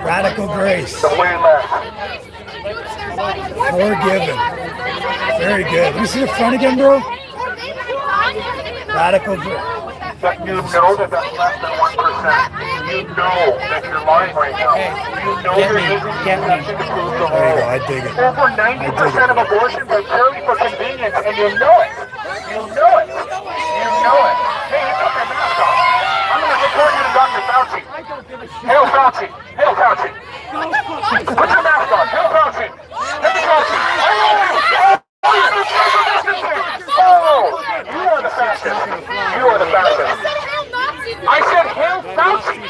Radical grace. The way left. Forgiven. Very good. Let me see the front again, bro. Radical grace. That you know that that's less than 1%. You know that you're lying right now. You know you're using deception to prove the There you go. wrong. I dig it. Over 90% of abortions are purely for convenience, and you know it. You know it. You know it. Hey, you took your mask off. I'm going to report you to Dr. Fauci. Hail Fauci. Hail Fauci. Put your mask on. Hail Fauci. Hail Fauci. Oh, you are the fascist. You are the fascist. I said Hail Fauci.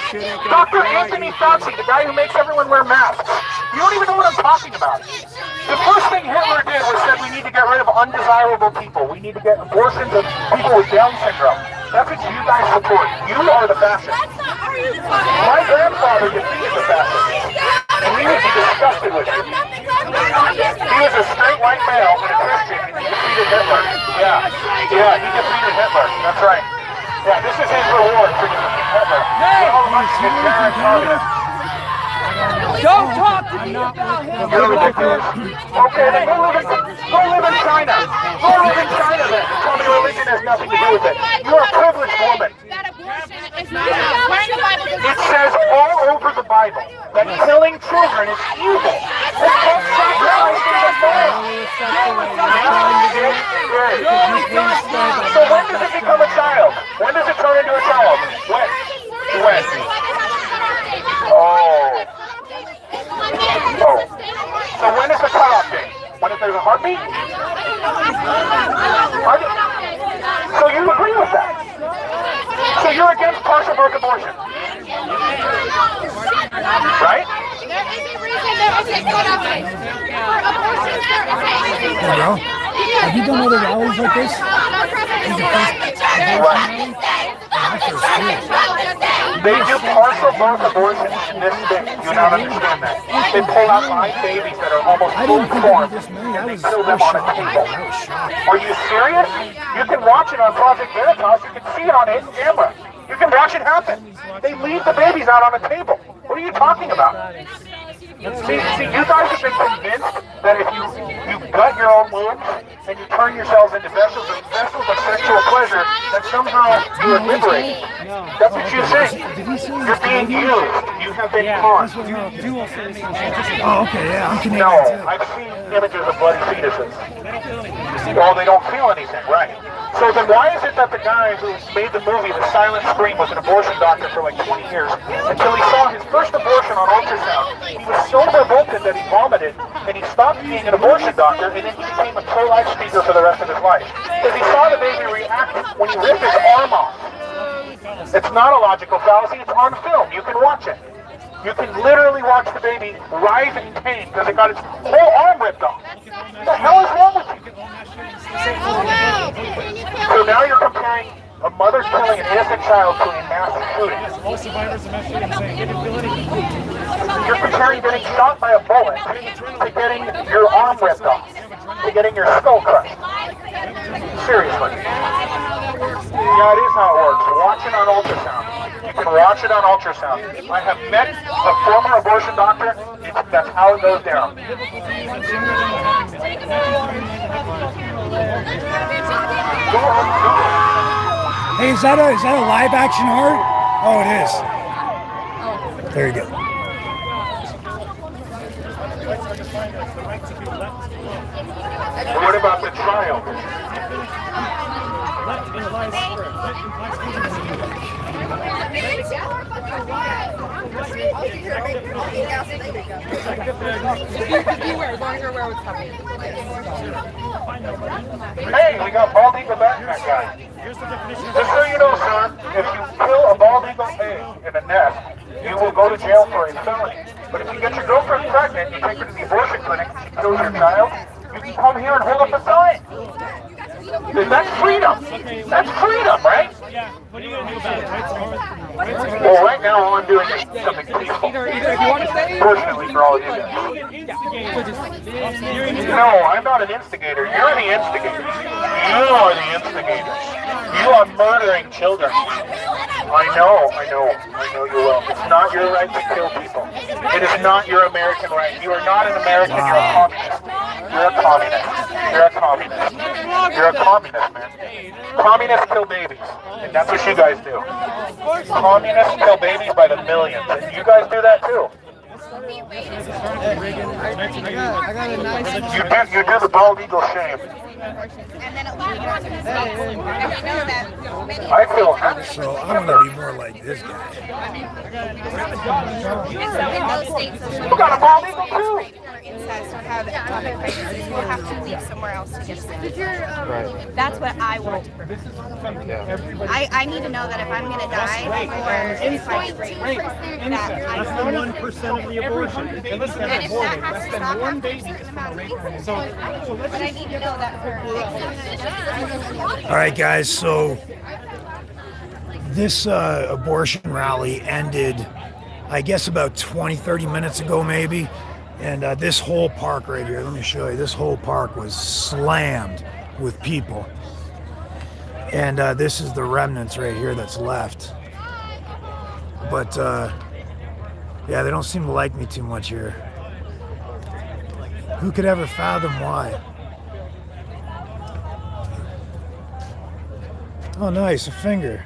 Dr. Anthony Fauci, the guy who makes everyone wear masks. You don't even know what I'm talking about. The first thing Hitler did was said we need to get rid of undesirable people. We need to get abortions of people with Down syndrome. That's what you guys support. You are the fascists. My grandfather defeated the fascists. And we would be disgusted with you. He was a straight white male and a Christian, and he defeated Hitler. Yeah, he defeated Hitler. That's right. Yeah, this is his reward for defeating Hitler. All of us get Karen communists. Don't talk to me about him. You're ridiculous. Okay, then go live in China. Go live in China then. Tell me religion has nothing to do with it. You're a privileged woman. It says all over the Bible that killing children is evil. It's called sacrifice to the Lord. So when does it become a child? When does it turn into a child? When? Oh. So when is the cutoff date? When there's a heartbeat? So you agree with that? So you're against partial birth abortion? Right? There is a reason there is a cutoff date. For abortions, there is a reason. There you go. Have you done other rallies like this? They do partial birth abortions this big. You not understand that. They pull out live babies that are almost fully formed and they kill them on a table. Are you serious? You can watch it on Project Veritas. You can see it on hidden camera. You can watch it happen. They leave the babies out on a table. What are you talking about? See, you guys have been convinced that if you gut your own wombs and you turn yourselves into vessels of sexual pleasure, that somehow you are liberated. That's what you think. You're being used. You have been caught. Oh, okay, yeah, I'm Canadian No, too. I've seen images of bloody fetuses. Well, they don't feel anything, right? So then why is it that the guy who made the movie The Silent Scream was an abortion doctor for like 20 years until he saw his first abortion on ultrasound? He was so revolted that he vomited and he stopped being an abortion doctor and then he became a pro-life speaker for the rest of his life. Because he saw the baby react when he ripped his arm off. It's not a logical fallacy, it's on film. You can watch it. You can literally watch the baby writhe in pain because it got its whole arm ripped off. What the hell is wrong with you? So now you're comparing a mother killing an innocent child to a massive shooting. You're comparing getting shot by a bullet to getting your arm ripped off, to getting your skull crushed. Seriously. Yeah, it is how it works. Watch it on ultrasound. You can watch it on ultrasound. I have met a former abortion doctor. That's how it goes down. Hey, is that a live action art? Oh, it is. Very good. What about the trial? Hey, we got bald eagle backpack guy. Just so you know, sir, if you kill a bald eagle egg in a nest, you will go to jail for a felony. But if you get your girlfriend pregnant, you take her to the abortion clinic, she kills your child, you can come here and hold up a sign. That's freedom. That's freedom, right? Well, right now all I'm doing is something peaceful. Fortunately for all of you guys. No, I'm not an instigator. You're the instigator. You are the instigator. You are murdering children. I know you will. It's not your right to kill people. It is not your American right. You are not an American, you're a communist. You're a communist. You're a communist. You're a communist, man. Communists kill babies. And that's what you guys do. Communists kill babies by the millions. And you guys do that too. You do the bald eagle shame. And then it will be more successful. And we know that many I feel So I want to be more like this guy. in those states of You got a bald eagle too. or incest or have atomic pregnancies will have to leave somewhere else to get saved. That's what I want to prevent. I need to know that if I'm going to die or if I get raped, that I know 1% of the abortion. and if that has to stop after a certain amount of weeks, but I need to know that for All right, guys. So this abortion rally ended, I guess, about 20-30 minutes ago, maybe. And this whole park right here, let me show you. This whole park was slammed with people. And this is the remnants right here that's left. But yeah, they don't seem to like me too much here. Who could ever fathom why? Oh, nice, a finger.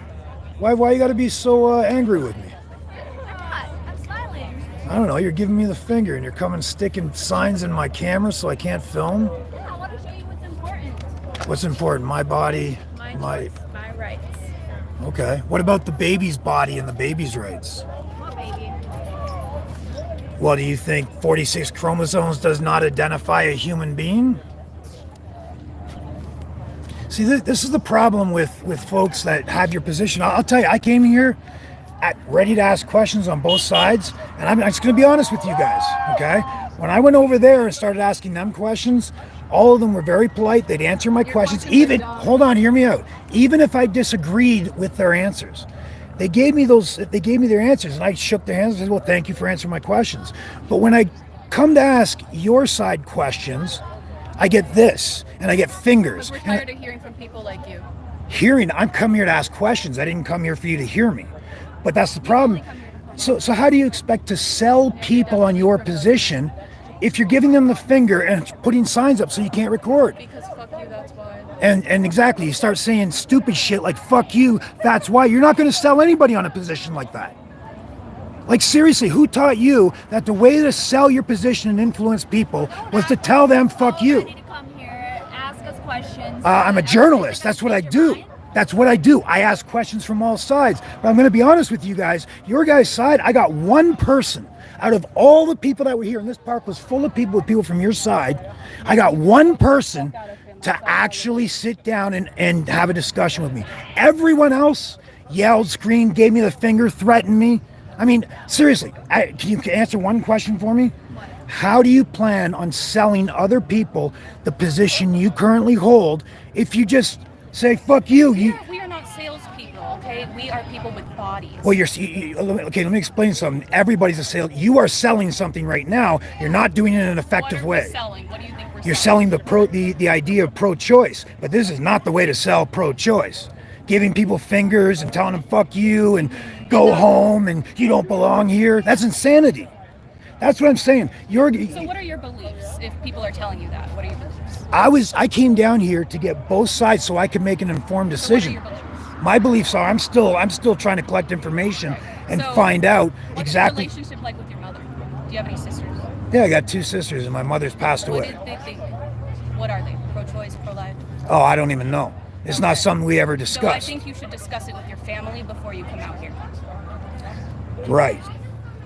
Why you gotta be so angry with me? I'm smiling. I don't know, you're giving me the finger and you're coming sticking signs in my camera so I can't film? I want to show you what's important. What's important? My body? My rights. Okay. What about the baby's body and the baby's rights? What baby? Well, do you think 46 chromosomes does not identify a human being? See, this is the problem with folks that have your position. I'll tell you, I came here ready to ask questions on both sides, and I'm just going to be honest with you guys, okay? When I went over there and started asking them questions, all of them were very polite. They'd answer my questions. Even, hold on, hear me out. Even if I disagreed with their answers, they gave me their answers, and I shook their hands and said, well, thank you for answering my questions. But when I come to ask your side questions, I get this, and I get fingers. We're tired of hearing from people like you. I'm come here to ask questions. I didn't come here for you to hear me. But that's the problem. So how do you expect to sell people on your position if you're giving them the finger and putting signs up so you can't record? Because fuck you, that's why. And exactly, you start saying stupid shit like fuck you, that's why. You're not going to sell anybody on a position like that. Like seriously, who taught you that the way to sell your position and influence people was to tell them fuck you? You need to come here, ask us questions. I'm a journalist. That's what I do. That's what I do. I ask questions from all sides. But I'm going to be honest with you guys. Your guys' side, I got one person out of all the people that were here, and this park was full of people from your side. I got one person to actually sit down and have a discussion with me. Everyone else yelled, screamed, gave me the finger, threatened me. I mean, seriously, can you answer one question for me? How do you plan on selling other people the position you currently hold if you just say, fuck you? We are not salespeople, okay? We are people with bodies. Well, okay, let me explain something. Everybody's a sale. You are selling something right now. You're not doing it in an effective way. Selling? What do you think we're You're selling the idea of pro-choice, but this is not the way to sell pro-choice. Giving people fingers and telling them fuck you and go home and you don't belong here. That's insanity. That's what I'm saying. So what are your beliefs if people are telling you that? What are your beliefs? I came down here to get both sides so I could make an informed decision. So what are your beliefs? My beliefs are I'm still trying to collect information and find out exactly. What's your relationship like with your mother? Do you have any sisters? Yeah, I got two sisters and my mother's passed What away. did they think? What are they? Pro-choice, pro-life? Oh, I don't even know. It's not something we ever So I discussed. think you should discuss it with your family before you come out here. Right.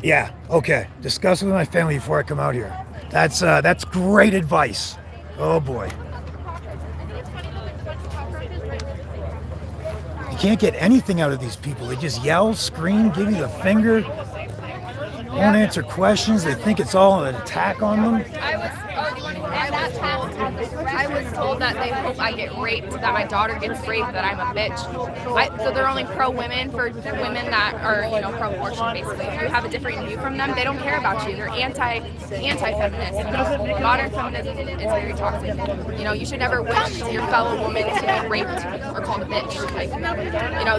Yeah, okay. Discuss it with my family before I come out here. That's great advice. Oh boy. You can't get anything out of these people. They just yell, scream, give you the finger, won't answer questions. They think it's all an attack on them. I was at that time. I was told that they hope I get raped, that my daughter gets raped, that I'm a bitch. So they're only pro-women for women that are, pro-abortion, basically. If you have a different view from them, they don't care about you. They're anti-feminist. Modern feminism is very toxic. You should never wish your fellow woman to be raped or called a bitch. Like,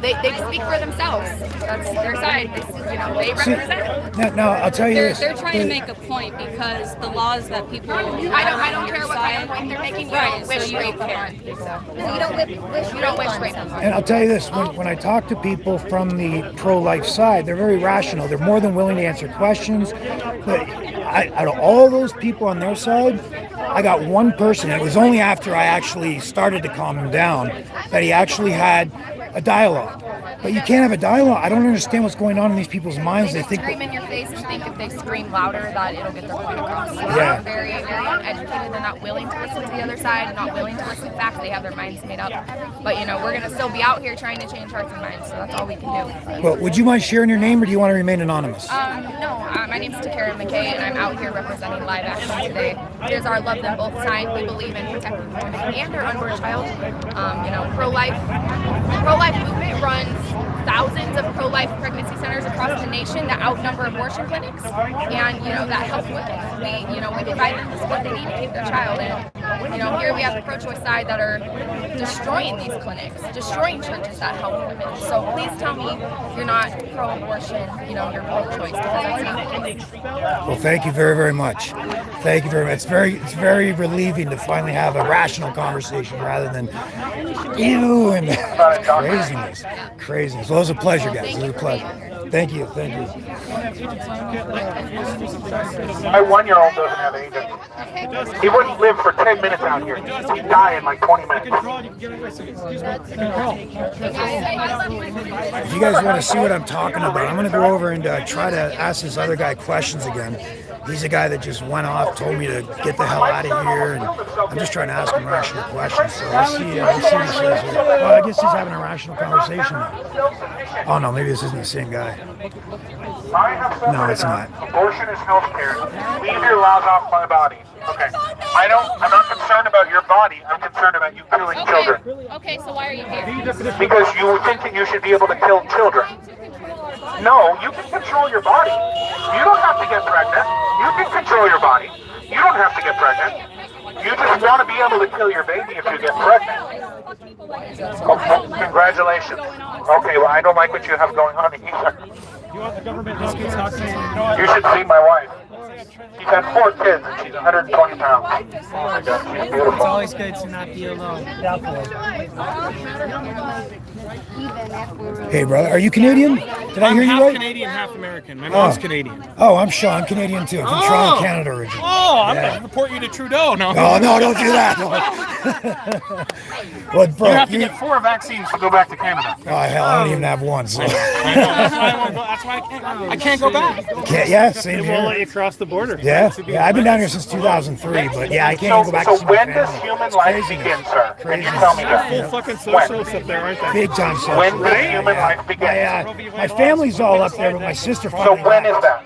they speak for themselves. That's their side. They represent. Now I'll tell you this. They're trying to make a point because the laws that people I don't care what kind of point they're making. You don't wish rape upon people. You don't wish rape upon. And I'll tell you this, when I talk to people from the pro-life side, they're very rational. They're more than willing to answer questions. But out of all those people on their side, I got one person. It was only after I actually started to calm him down that he actually had a dialogue. But you can't have a dialogue. I don't understand what's going on in these people's minds. They think scream in your face and think if they scream louder that it'll get their point across. Yeah. They're very, very uneducated. They're not willing to listen to the other side, not willing to listen to facts. They have their minds made up. But we're gonna still be out here trying to change hearts and minds. So that's all we can do. Well, would you mind sharing your name, or do you want to remain anonymous? No. My name's Takara McKay, and I'm out here representing Live Action today. Here's our Love Them Both sign. We believe in protecting women and their unborn child. Pro-life movement runs thousands of pro-life pregnancy centers across the nation that outnumber abortion clinics, and that help women. We provide them the support they need to keep their child. And here we have the pro-choice side that are destroying these clinics, destroying churches that help women. So please tell me you're not pro-abortion. You're pro-choice, because that's not the case. Well, thank you very, very much. Thank you very much. It's very relieving to finally have a rational conversation rather than ew and craziness. Well, it was a pleasure, guys. It was a pleasure. Thank you. My 1-year-old doesn't have agents. He wouldn't live for 10 minutes out here. He'd die in like 20 minutes. If you guys want to see what I'm talking about, I'm going to go over and try to ask this other guy questions again. He's a guy that just went off, told me to get the hell out of here, and I'm just trying to ask him rational questions. So let's see what he says here. Well, I guess he's having a rational conversation now. Oh no, maybe this isn't the same guy. No, it's not. Abortion is health care. Leave your laws off my body. Okay. I'm not concerned about your body. I'm concerned about you killing children. Okay, so why are you here? Because you think that you should be able to kill children. No, you can control your body. You don't have to get pregnant. You can control your body. You don't have to get pregnant. You just want to be able to kill your baby if you get pregnant. Okay, congratulations. Okay, well, I don't like what you have going on either. You should see my wife. She's had 4 kids and she's 120 pounds. Oh my God, she's beautiful. It's always good to not be alone. Hey, brother, are you Canadian? Did I hear you half right? Canadian, half American. My mom's Canadian. Oh, I'm Sean. I'm Canadian too. I'm from Toronto, Canada originally. Oh, I'm going to report you to Trudeau. No, Oh, no, don't do that. No. Well, bro, you have to get 4 vaccines to go back to Canada. Oh, hell, I don't even have one. So. I know, that's why I won't go. That's why I can't go back. Same They won't let here. you cross the border. Yeah, I've been down here since 2003, but yeah, I can't even go back to see So my when does family. human life begin, sir? Can you tell me Full that? fucking socialists up there, aren't they? Big time social. When does human life begin? My family's all up there, but my sister So finally when left. is that?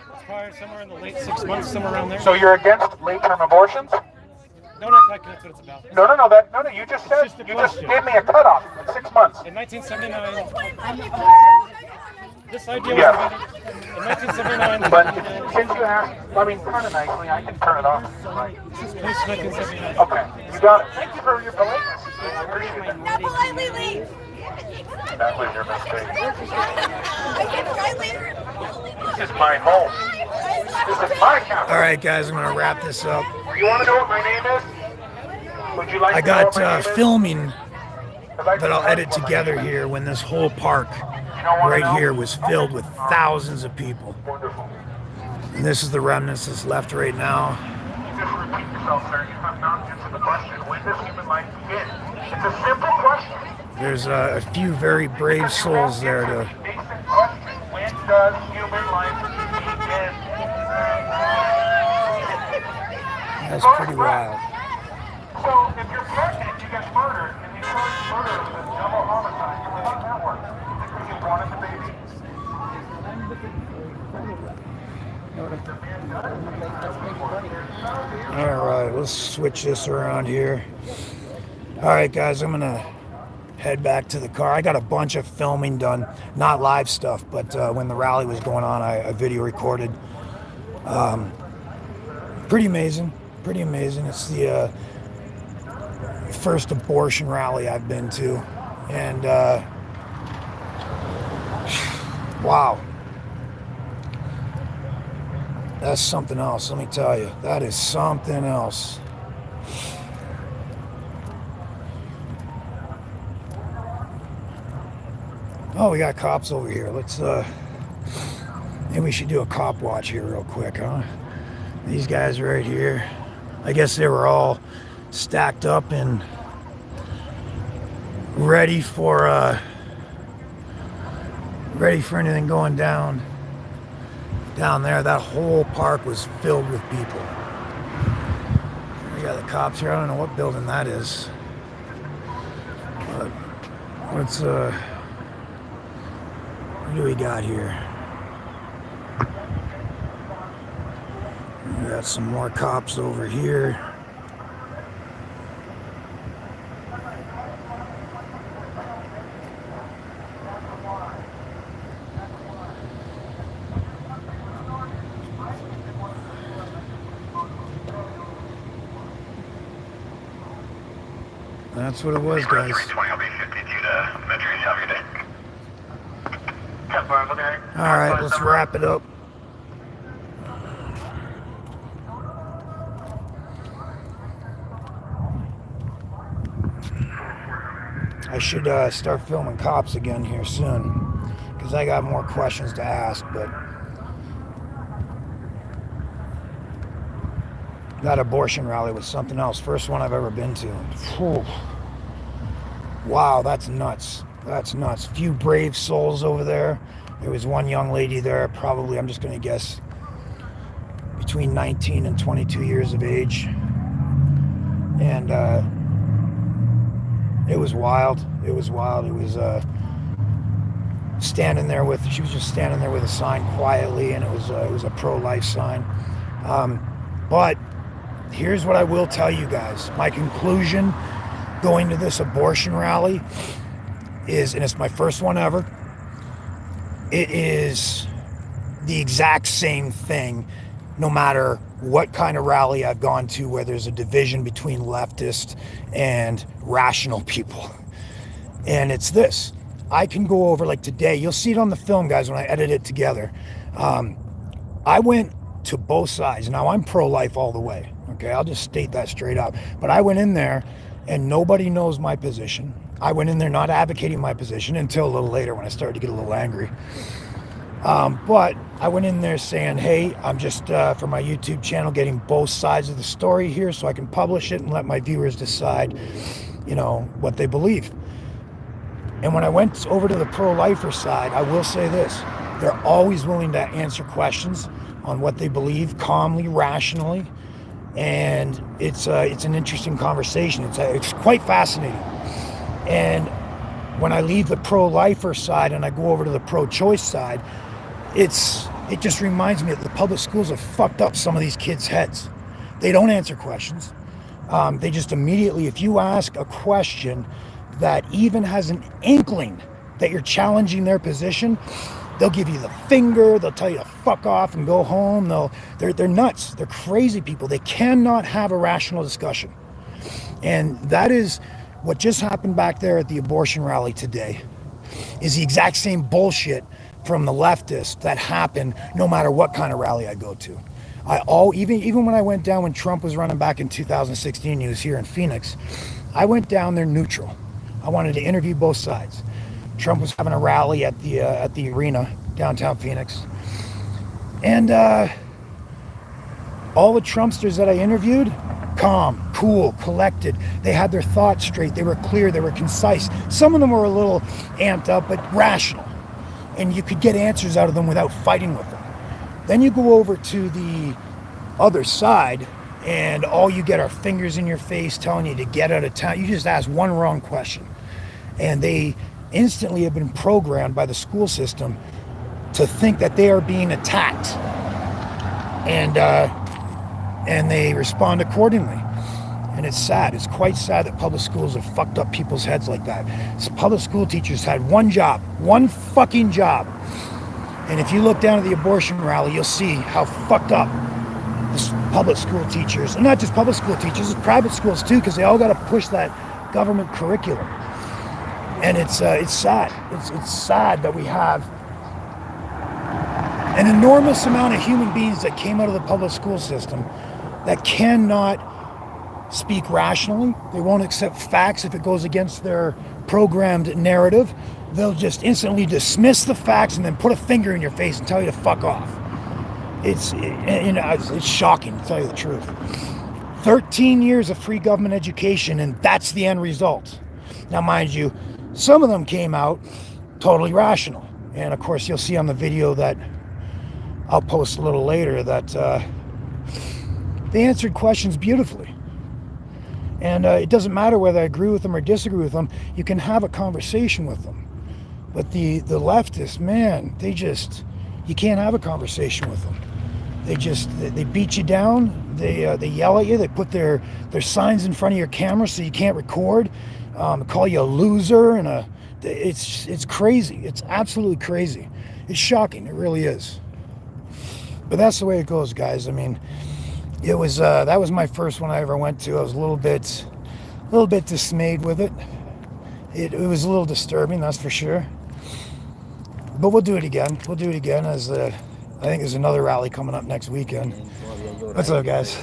Somewhere in the late 6 months, somewhere around there. So you're against late-term abortions? Don't act like that's what it's about. No. You just said you just gave me a cutoff at 6 months. In 1979, this idea Yeah. was invented in 1979. But since you asked, kind of nicely, I can turn it off. Right. Since 1979. Okay, you got it. Thank you for your politeness. I appreciate it. Now politely leave. That was your mistake. This is my home. This is my house. All right, guys, I'm going to wrap this up. You want to know what my name is? Would you like I to know what got my name is? filming 'Cause I that I'll just edit told you what my together name is. here when this whole park You don't wanna right know? here was filled with thousands of people. Wonderful. And this is the remnants that's left right now. You just repeat yourself, sir. You have not answered the question. When does human life begin? It's a simple question. There's a few very brave souls there to Basic question. When does human life begin? That's pretty wild. So if you're pregnant, you get murdered, and you charge murder with a double homicide. How does that work? Because you wanted the baby? All right, let's switch this around here. All right, guys, I'm gonna head back to the car. I got a bunch of filming done, not live stuff, but when the rally was going on, I video recorded. Pretty amazing, pretty amazing. It's the first abortion rally I've been to, and wow, that's something else, let me tell you. That is something else. Oh, we got cops over here. Let's maybe we should do a cop watch here real quick, huh? These guys right here, I guess they were all stacked up and ready for anything going down there. That whole park was filled with people. We got the cops here. I don't know what building that is, but let's what do we got here? We got some more cops over here. That's what it was, guys. All right, let's wrap it up. I should start filming cops again here soon, because I got more questions to ask, but that abortion rally was something else. First one I've ever been to. Whew. Wow, that's nuts. That's nuts. Few brave souls over there. There was one young lady there, probably, I'm just going to guess, between 19 and 22 years of age. And it was wild. It was wild. It was standing there with, she was just standing there with a sign quietly, and it was a pro-life sign. But here's what I will tell you guys. My conclusion going to this abortion rally is, and it's my first one ever, it is the exact same thing no matter what kind of rally I've gone to where there's a division between leftist and rational people. And it's this. I can go over, like today, you'll see it on the film, guys, when I edit it together. I went to both sides. Now, I'm pro-life all the way, okay? I'll just state that straight up. But I went in there, and nobody knows my position. I went in there not advocating my position until a little later when I started to get a little angry. But I went in there saying, hey, I'm just, for my YouTube channel, getting both sides of the story here so I can publish it and let my viewers decide, you know, what they believe. And when I went over to the pro-lifer side, I will say this. They're always willing to answer questions on what they believe, calmly, rationally. And it's an interesting conversation. It's quite fascinating. And when I leave the pro-lifer side and I go over to the pro-choice side, it just reminds me that the public schools have fucked up some of these kids' heads. They don't answer questions. They just immediately, if you ask a question that even has an inkling that you're challenging their position, they'll give you the finger, they'll tell you to fuck off and go home. They're nuts. They're crazy people. They cannot have a rational discussion. And that is what just happened back there at the abortion rally today, is the exact same bullshit from the leftists that happen no matter what kind of rally I go to. Even when I went down when Trump was running back in 2016, he was here in Phoenix, I went down there neutral. I wanted to interview both sides. Trump was having a rally at the arena downtown Phoenix, and all the Trumpsters that I interviewed, calm, cool, collected. They had their thoughts straight. They were clear. They were concise. Some of them were a little amped up, but rational, and you could get answers out of them without fighting with them. Then you go over to the other side, and all you get are fingers in your face telling you to get out of town. You just ask one wrong question, and they instantly have been programmed by the school system to think that they are being attacked. and they respond accordingly. And it's sad. It's quite sad that public schools have fucked up people's heads like that. So public school teachers had one job, one fucking job. And if you look down at the abortion rally, you'll see how fucked up this public school teachers, and not just public school teachers, it's private schools too, because they all got to push that government curriculum. And it's sad. It's sad that we have an enormous amount of human beings that came out of the public school system that cannot speak rationally. They won't accept facts if it goes against their programmed narrative. They'll just instantly dismiss the facts and then put a finger in your face and tell you to fuck off. It's shocking, to tell you the truth. 13 years of free government education, and that's the end result. Now, mind you, some of them came out totally rational. And of course, you'll see on the video that I'll post a little later that they answered questions beautifully. And it doesn't matter whether I agree with them or disagree with them. You can have a conversation with them. But the leftists, man, you can't have a conversation with them. They beat you down. They yell at you. They put their signs in front of your camera so you can't record. Call you a loser, and it's crazy. It's absolutely crazy. It's shocking. It really is. But that's the way it goes, guys. I mean, it was that was my first one I ever went to. I was a little bit dismayed with it. It was a little disturbing, that's for sure. But we'll do it again. We'll do it again as I think there's another rally coming up next weekend. What's up, guys?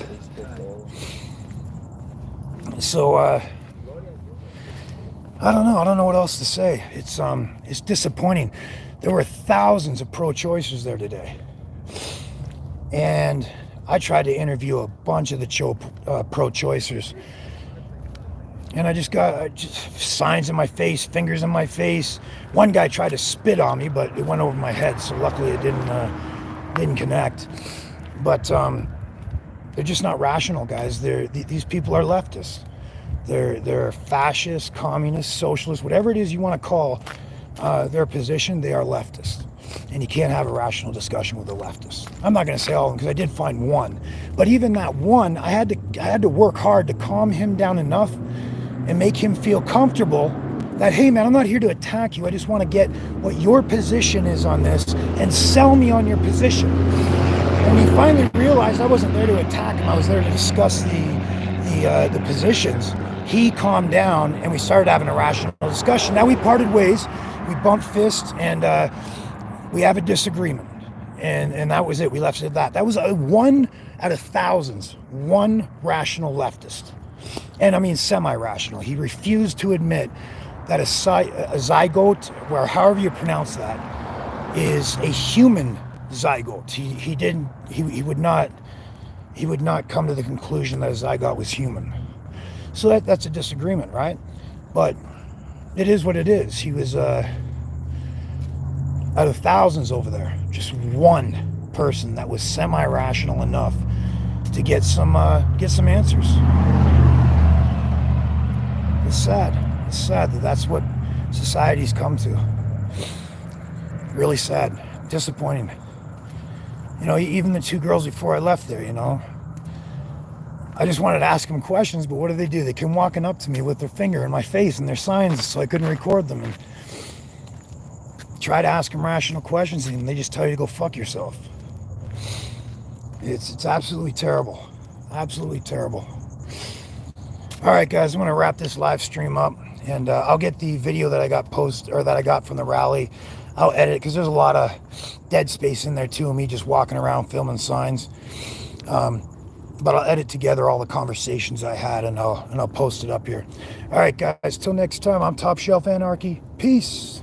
So I don't know what else to say. It's disappointing. There were thousands of pro-choicers there today, and I tried to interview a bunch of the pro-choicers. And I just got signs in my face, fingers in my face. One guy tried to spit on me, but it went over my head, so luckily it didn't connect. But they're just not rational, guys. These people are leftists. They're fascist, communist, socialist, whatever it is you want to call their position. They are leftist, and you can't have a rational discussion with a leftist. I'm not going to say all of them because I did find one, but even that one, I had to work hard to calm him down enough and make him feel comfortable that, hey man, I'm not here to attack you. I just want to get what your position is on this and sell me on your position. And he finally realized I wasn't there to attack him. I was there to discuss the positions. He calmed down and we started having a rational discussion. Now we parted ways, we bumped fists, and we have a disagreement. And that was it. We left it at that. That was one out of thousands, one rational leftist. And I mean semi-rational. He refused to admit that a zygote, or however you pronounce that, is a human zygote. He would not come to the conclusion that a zygote was human. So that's a disagreement, right? But it is what it is. He was out of thousands over there, just one person that was semi-rational enough to get some answers. It's sad. It's sad that that's what society's come to. Really sad. Disappointing. You know, even the two girls before I left there, you know, I just wanted to ask them questions, but what do? They came walking up to me with their finger in my face and their signs so I couldn't record them, and try to ask them rational questions and they just tell you to go fuck yourself. It's absolutely terrible. Absolutely terrible. All right, guys, I'm going to wrap this live stream up, and I'll get the video that I got from the rally. I'll edit it because there's a lot of dead space in there too, me just walking around filming signs. But I'll edit together all the conversations I had, and I'll post it up here. All right, guys, till next time, I'm Top Shelf Anarchy. Peace.